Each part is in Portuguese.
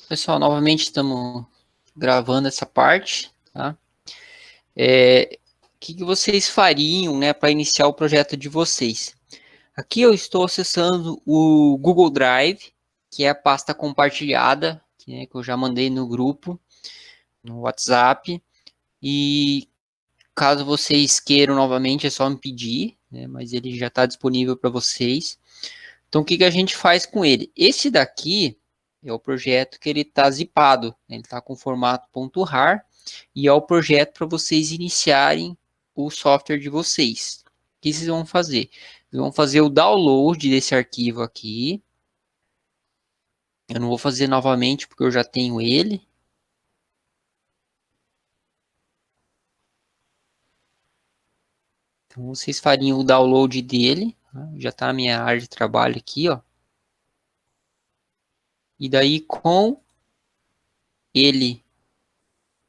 Pessoal, novamente estamos gravando essa parte, tá? O que vocês fariam, né, para iniciar o projeto de vocês? Aqui eu estou acessando o Google Drive, que é a pasta compartilhada, que eu já mandei no grupo, no WhatsApp. E caso vocês queiram novamente, é só me pedir, né, mas ele já está disponível para vocês. Então, o que a gente faz com ele? Esse daqui é o projeto que ele está zipado, né? Ele está com formato .rar e é o projeto para vocês iniciarem o software de vocês. O que vocês vão fazer? Vocês vão fazer o download desse arquivo aqui. Eu não vou fazer novamente porque eu já tenho ele. Então, vocês fariam o download dele. Tá? Já está na minha área de trabalho aqui, ó. E daí, com ele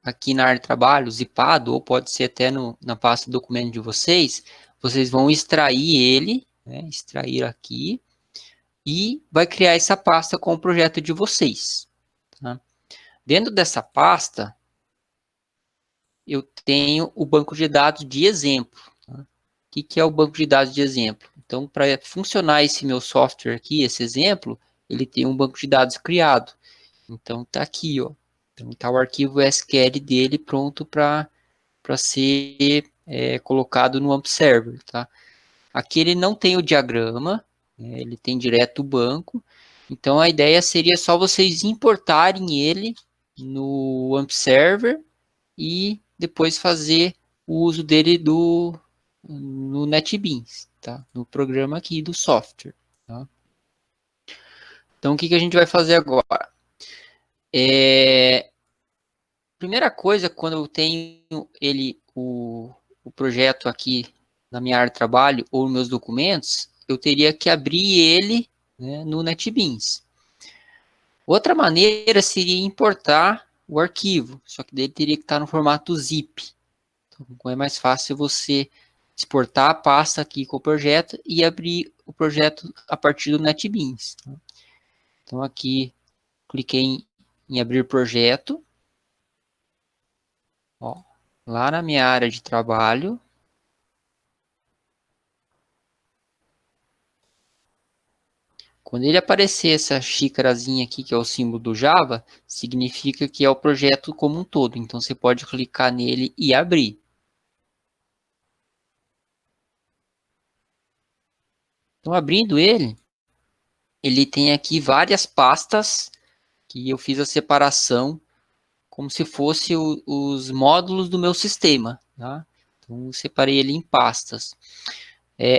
aqui na área de trabalho, zipado, ou pode ser até na pasta documento de vocês, vocês vão extrair ele, né, extrair aqui, e vai criar essa pasta com o projeto de vocês. Tá? Dentro dessa pasta, eu tenho o banco de dados de exemplo. Tá? O que é o banco de dados de exemplo? Então, para funcionar esse meu software aqui, esse exemplo, ele tem um banco de dados criado. Então, tá aqui, ó. Então, tá o arquivo SQL dele pronto para ser colocado no AMP Server, tá? Aqui ele não tem o diagrama, né, ele tem direto o banco, então a ideia seria só vocês importarem ele no AMP Server e depois fazer o uso dele no NetBeans, tá? No programa aqui do software, tá? Então o que a gente vai fazer agora? Primeira coisa, quando eu tenho o projeto aqui na minha área de trabalho ou nos meus documentos, eu teria que abrir ele, né, no NetBeans. Outra maneira seria importar o arquivo, só que dele teria que estar no formato zip. Então é mais fácil você exportar a pasta aqui com o projeto e abrir o projeto a partir do NetBeans. Então aqui, cliquei em abrir projeto. Ó, lá na minha área de trabalho. Quando ele aparecer essa xícarazinha aqui, que é o símbolo do Java, significa que é o projeto como um todo. Então, você pode clicar nele e abrir. Então, abrindo ele tem aqui várias pastas que eu fiz a separação como se fosse os módulos do meu sistema. Tá? Então, eu separei ele em pastas.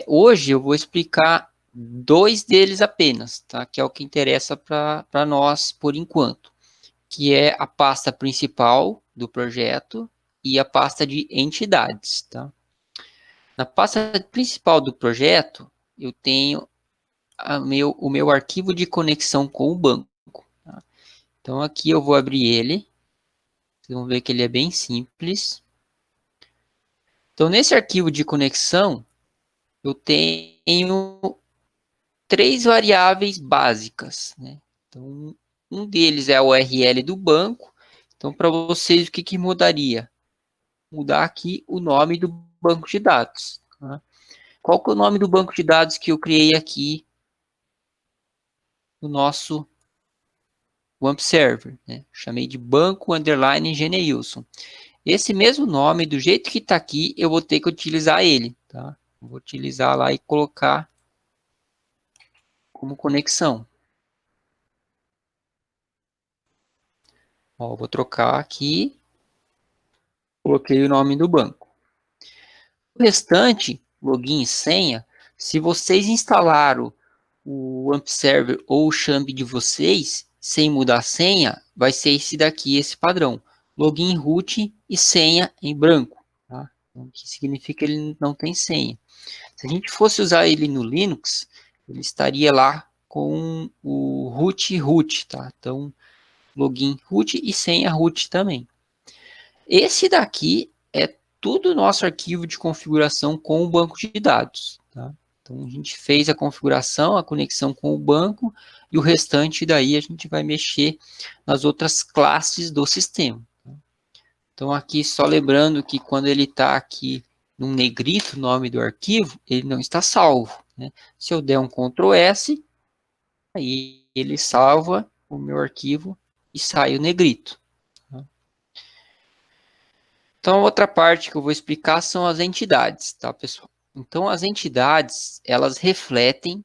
Hoje eu vou explicar dois deles apenas, tá? Que é o que interessa para nós por enquanto, que é a pasta principal do projeto e a pasta de entidades. Tá? Na pasta principal do projeto, eu tenho o meu arquivo de conexão com o banco. Tá? Então, aqui eu vou abrir ele. Vocês vão ver que ele é bem simples. Então, nesse arquivo de conexão, eu tenho três variáveis básicas. Né? Então, um deles é a URL do banco. Então, para vocês, o que mudaria? Mudar aqui o nome do banco de dados. Tá? Qual que é o nome do banco de dados que eu criei aqui no nosso AMP Server? Né? Chamei de banco underline Geneilson. Esse mesmo nome, do jeito que está aqui, eu vou ter que utilizar ele. Tá? Vou utilizar lá e colocar como conexão. Ó, vou trocar aqui. Coloquei o nome do banco. O restante, login e senha, se vocês instalaram o AMP Server ou o Xampp de vocês, sem mudar a senha, vai ser esse daqui, esse padrão. Login, root e senha em branco. Tá? Então, o que significa que ele não tem senha. Se a gente fosse usar ele no Linux, ele estaria lá com o root, tá? Então, login root e senha root também. Esse daqui é tudo nosso arquivo de configuração com o banco de dados. Tá? Então, a gente fez a configuração, a conexão com o banco, e o restante daí a gente vai mexer nas outras classes do sistema. Então, aqui só lembrando que quando ele está aqui num negrito, o nome do arquivo, ele não está salvo, né? Se eu der um Ctrl S, aí ele salva o meu arquivo e sai o negrito. Então, a outra parte que eu vou explicar são as entidades, tá, pessoal? Então, as entidades, elas refletem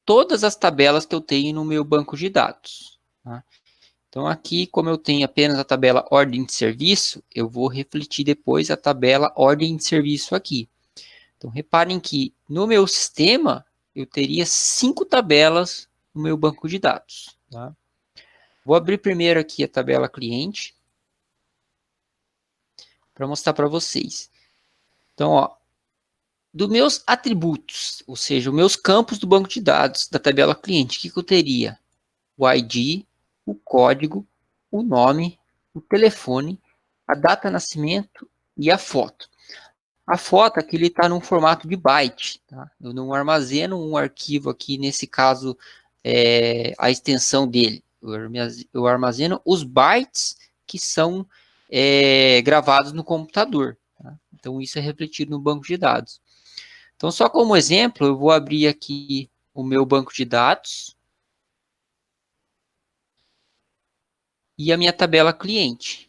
todas as tabelas que eu tenho no meu banco de dados. Tá? Então, aqui, como eu tenho apenas a tabela ordem de serviço, eu vou refletir depois a tabela ordem de serviço aqui. Então, reparem que no meu sistema, eu teria 5 tabelas no meu banco de dados. Tá? Vou abrir primeiro aqui a tabela cliente, para mostrar para vocês. Então, ó, dos meus atributos, ou seja, os meus campos do banco de dados da tabela cliente, o que eu teria? O ID, o código, o nome, o telefone, a data de nascimento e a foto. A foto aqui ele está num formato de byte, tá? Eu não armazeno um arquivo aqui, nesse caso, a extensão dele. Eu armazeno os bytes que são gravados no computador. Tá? Então, isso é refletido no banco de dados. Então, só como exemplo, eu vou abrir aqui o meu banco de dados e a minha tabela cliente.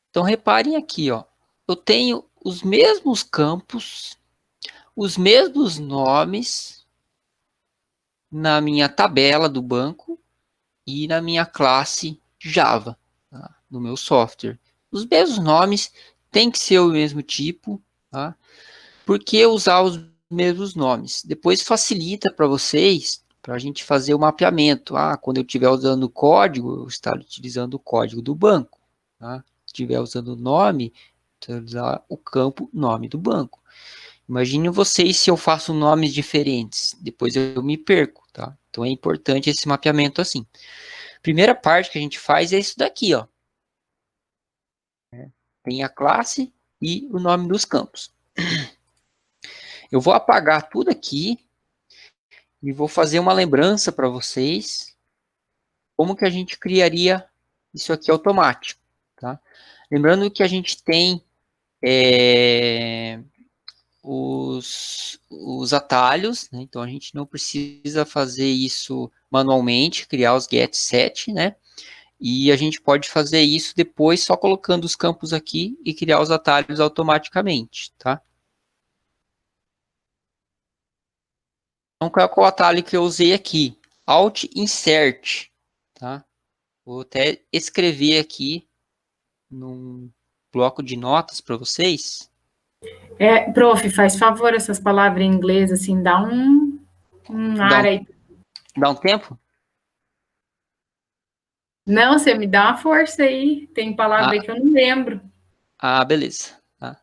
Então, reparem aqui, ó, eu tenho os mesmos campos, os mesmos nomes na minha tabela do banco e na minha classe Java, tá? No meu software. Os mesmos nomes tem que ser o mesmo tipo, tá? Por que usar os mesmos nomes? Depois facilita para vocês, para a gente fazer o mapeamento. Ah, quando eu estiver usando o código, eu estar utilizando o código do banco. Tá? Se estiver usando o nome, utilizar o campo nome do banco. Imagine vocês se eu faço nomes diferentes, depois eu me perco, tá? Então é importante esse mapeamento assim. Primeira parte que a gente faz é isso daqui, ó. Tem a classe e o nome dos campos. Eu vou apagar tudo aqui e vou fazer uma lembrança para vocês como que a gente criaria isso aqui automático, tá? Lembrando que a gente tem os atalhos, né? Então a gente não precisa fazer isso manualmente, criar os get set, né? E a gente pode fazer isso depois só colocando os campos aqui e criar os atalhos automaticamente, tá? Então, qual é o atalho que eu usei aqui? Alt Insert, tá? Vou até escrever aqui num bloco de notas para vocês. Prof, faz favor, essas palavras em inglês, assim, dá um ar aí. Dá um tempo? Não, você me dá uma força aí. Tem palavra aí que eu não lembro. Beleza. Tá.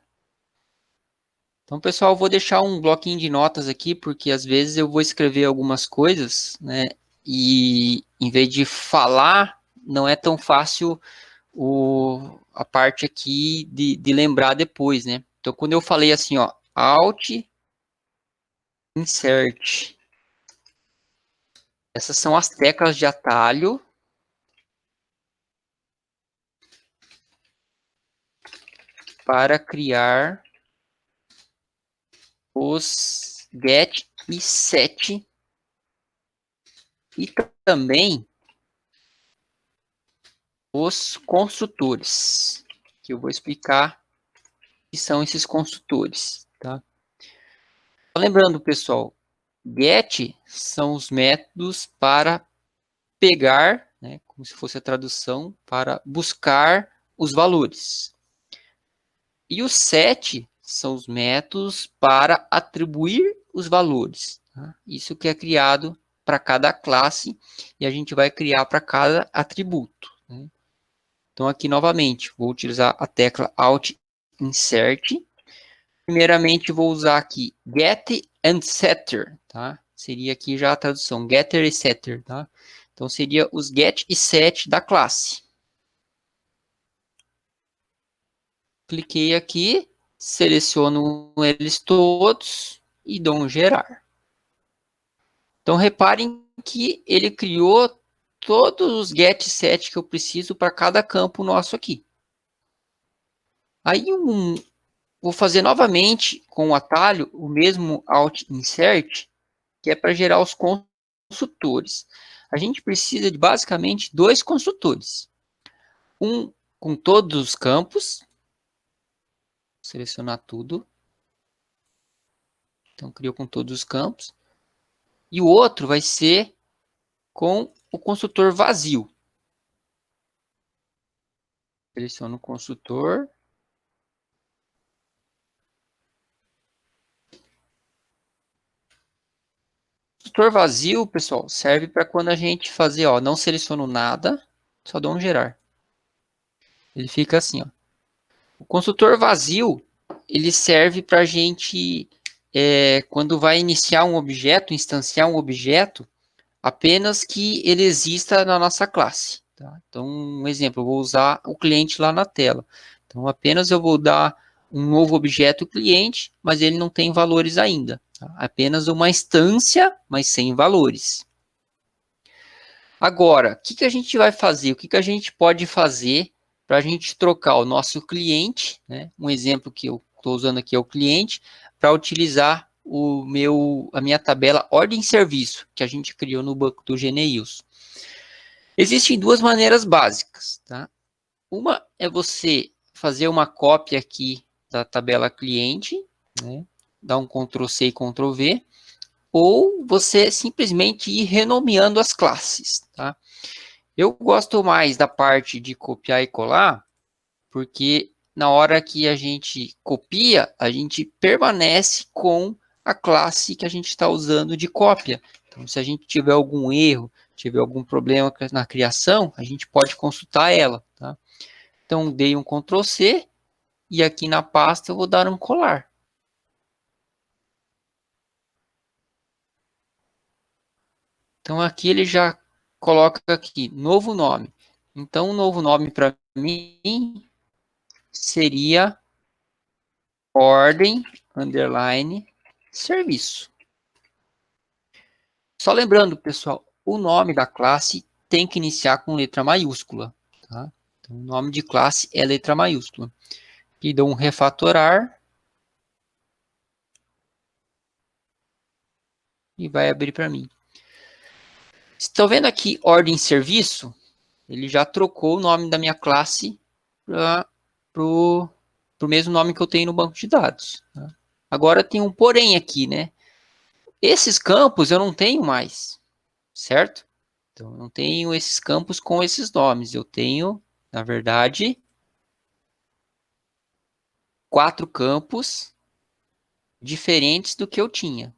Então, pessoal, eu vou deixar um bloquinho de notas aqui, porque às vezes eu vou escrever algumas coisas, né? E em vez de falar, não é tão fácil a parte aqui de lembrar depois, né? Então, quando eu falei assim, ó, Alt, Insert. Essas são as teclas de atalho para criar os get e set e também os construtores, que eu vou explicar o que são esses construtores, tá? Lembrando, pessoal, get são os métodos para pegar, né, como se fosse a tradução, para buscar os valores. E o set são os métodos para atribuir os valores. Tá? Isso que é criado para cada classe e a gente vai criar para cada atributo. Né? Então, aqui novamente, vou utilizar a tecla Alt Insert. Primeiramente, vou usar aqui Get and Setter. Tá? seria aqui já a tradução, getter e setter, tá? Então, seria os get e set da classe. Cliquei aqui, seleciono eles todos e dou um gerar. Então, reparem que ele criou todos os get e set que eu preciso para cada campo nosso aqui. Aí, vou fazer novamente com o atalho o mesmo Alt Insert, que é para gerar os consultores. A gente precisa de basicamente 2 consultores. Um com todos os campos. Selecionar tudo. Então, criou com todos os campos. E o outro vai ser com o consultor vazio. Seleciono o consultor. O consultor vazio, pessoal, serve para quando a gente fazer, ó, não seleciono nada, só dou um gerar. Ele fica assim, ó. O consultor vazio, ele serve para a gente, quando vai iniciar um objeto, instanciar um objeto, apenas que ele exista na nossa classe. Tá? Então, um exemplo, eu vou usar o cliente lá na tela. Então, apenas eu vou dar um novo objeto cliente, mas ele não tem valores ainda. Tá? Apenas uma instância, mas sem valores. Agora, o que a gente vai fazer? O que a gente pode fazer para a gente trocar o nosso cliente, né? Um exemplo que eu estou usando aqui é o cliente, para utilizar a minha tabela ordem serviço, que a gente criou no banco do GNews. Existem 2 maneiras básicas, tá? Uma é você fazer uma cópia aqui da tabela cliente, né? Dar um Ctrl C e Ctrl V, ou você simplesmente ir renomeando as classes, tá? Eu gosto mais da parte de copiar e colar, porque na hora que a gente copia, a gente permanece com a classe que a gente está usando de cópia. Então, se a gente tiver algum erro, tiver algum problema na criação, a gente pode consultar ela. Tá? Então, dei um Ctrl C e aqui na pasta eu vou dar um colar. Então, aqui ele já coloca aqui, novo nome. Então, o novo nome para mim seria ordem, underline, serviço. Só lembrando, pessoal, o nome da classe tem que iniciar com letra maiúscula. Tá? Então, o nome de classe é letra maiúscula. E dou um refatorar. E vai abrir para mim. Estão vendo aqui ordem serviço? Ele já trocou o nome da minha classe para o mesmo nome que eu tenho no banco de dados. Tá? Agora tem um porém aqui, né? Esses campos eu não tenho mais, certo? Então, eu não tenho esses campos com esses nomes. Eu tenho, na verdade, 4 campos diferentes do que eu tinha.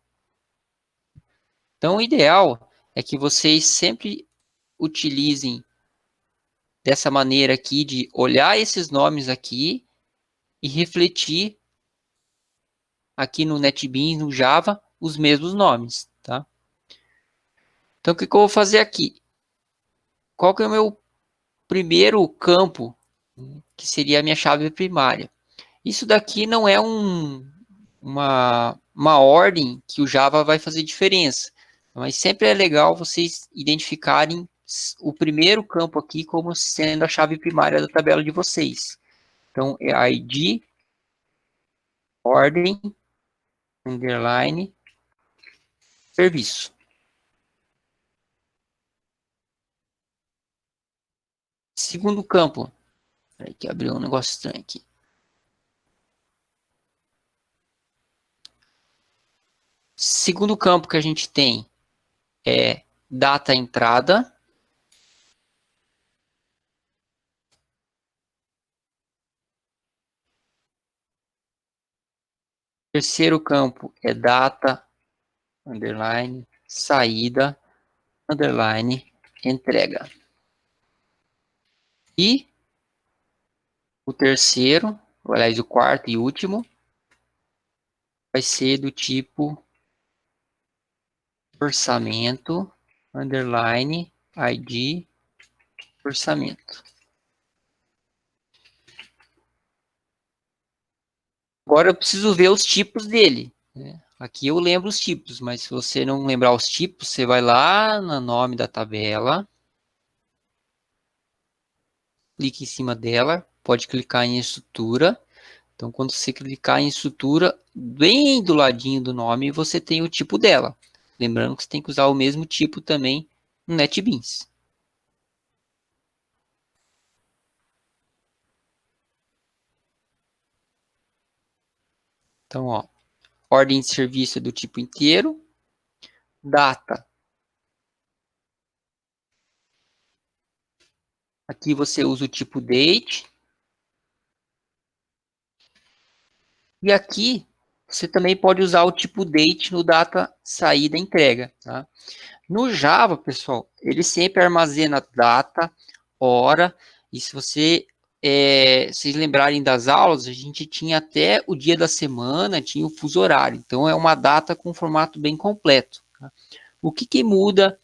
Então, o ideal é que vocês sempre utilizem dessa maneira aqui de olhar esses nomes aqui e refletir aqui no NetBeans, no Java, os mesmos nomes, tá? Então, o que eu vou fazer aqui? Qual que é o meu primeiro campo, que seria a minha chave primária? Isso daqui não é uma ordem que o Java vai fazer diferença, mas sempre é legal vocês identificarem o primeiro campo aqui como sendo a chave primária da tabela de vocês. Então, é ID, ordem, underline, serviço. Segundo campo, peraí que abriu um negócio estranho aqui. Segundo campo que a gente tem é data entrada. Terceiro campo é data, underline, saída, underline, entrega. E o terceiro, aliás, o quarto e último, vai ser do tipo orçamento, underline, ID, orçamento. Agora eu preciso ver os tipos dele, né? Aqui eu lembro os tipos, mas se você não lembrar os tipos, você vai lá no nome da tabela, clica em cima dela, pode clicar em estrutura. Então, quando você clicar em estrutura, bem do ladinho do nome, você tem o tipo dela. Lembrando que você tem que usar o mesmo tipo também no NetBeans. Então, ó, ordem de serviço é do tipo inteiro, data. Aqui você usa o tipo date. E aqui você também pode usar o tipo date no data saída entrega, tá? No Java, pessoal, ele sempre armazena data, hora, e se vocês lembrarem das aulas, a gente tinha até o dia da semana, tinha o fuso horário. Então, é uma data com formato bem completo. Tá? O que muda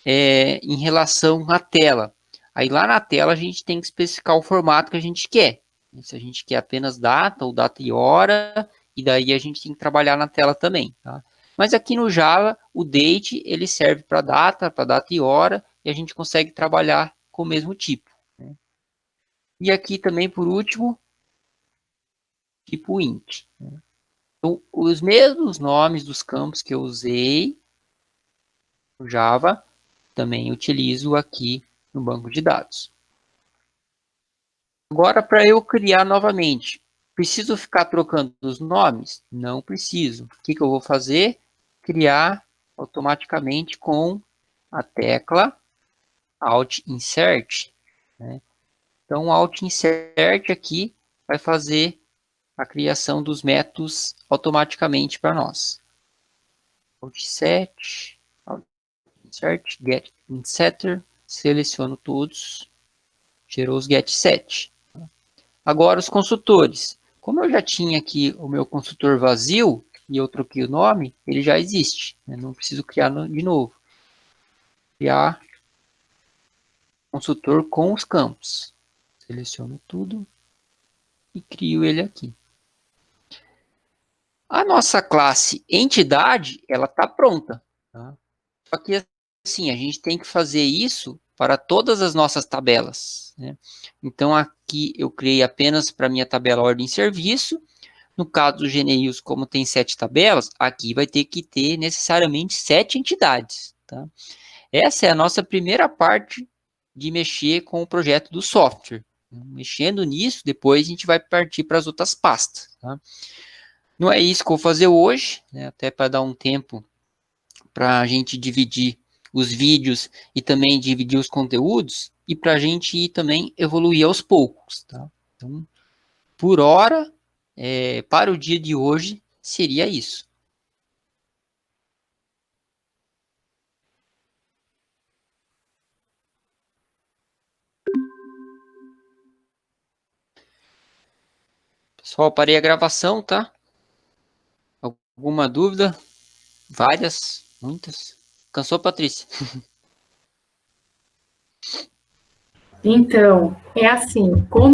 em relação à tela? Aí lá na tela a gente tem que especificar o formato que a gente quer. Se a gente quer apenas data ou data e hora, e daí a gente tem que trabalhar na tela também. Tá? Mas aqui no Java, o date ele serve para data e hora, e a gente consegue trabalhar com o mesmo tipo. Né? E aqui também, por último, tipo int. Né? Então, os mesmos nomes dos campos que eu usei no Java, também utilizo aqui no banco de dados. Agora, para eu criar novamente, preciso ficar trocando os nomes? Não preciso. O que eu vou fazer? Criar automaticamente com a tecla Alt Insert. Né? Então, o Alt Insert aqui vai fazer a criação dos métodos automaticamente para nós. Alt Set, Alt Insert, Get Insetter, seleciono todos, gerou os Get Set. Agora, os consultores. Como eu já tinha aqui o meu consultor vazio e eu troquei o nome, ele já existe. Né? Não preciso criar de novo. Criar consultor com os campos. Seleciono tudo e crio ele aqui. A nossa classe entidade, ela está pronta. Tá? Só que assim, a gente tem que fazer isso para todas as nossas tabelas. Né? Então, aqui eu criei apenas para minha tabela ordem e serviço. No caso do GNews, como tem 7 tabelas, aqui vai ter que ter necessariamente 7 entidades. Tá? Essa é a nossa primeira parte de mexer com o projeto do software. Mexendo nisso, depois a gente vai partir para as outras pastas. Tá? Não é isso que eu vou fazer hoje, né? Até para dar um tempo para a gente dividir os vídeos e também dividir os conteúdos e para a gente ir também evoluir aos poucos. Tá? Então, por hora, para o dia de hoje, seria isso. Pessoal, parei a gravação, tá? Alguma dúvida? Várias, muitas. Cansou, Patrícia? Então, é assim, como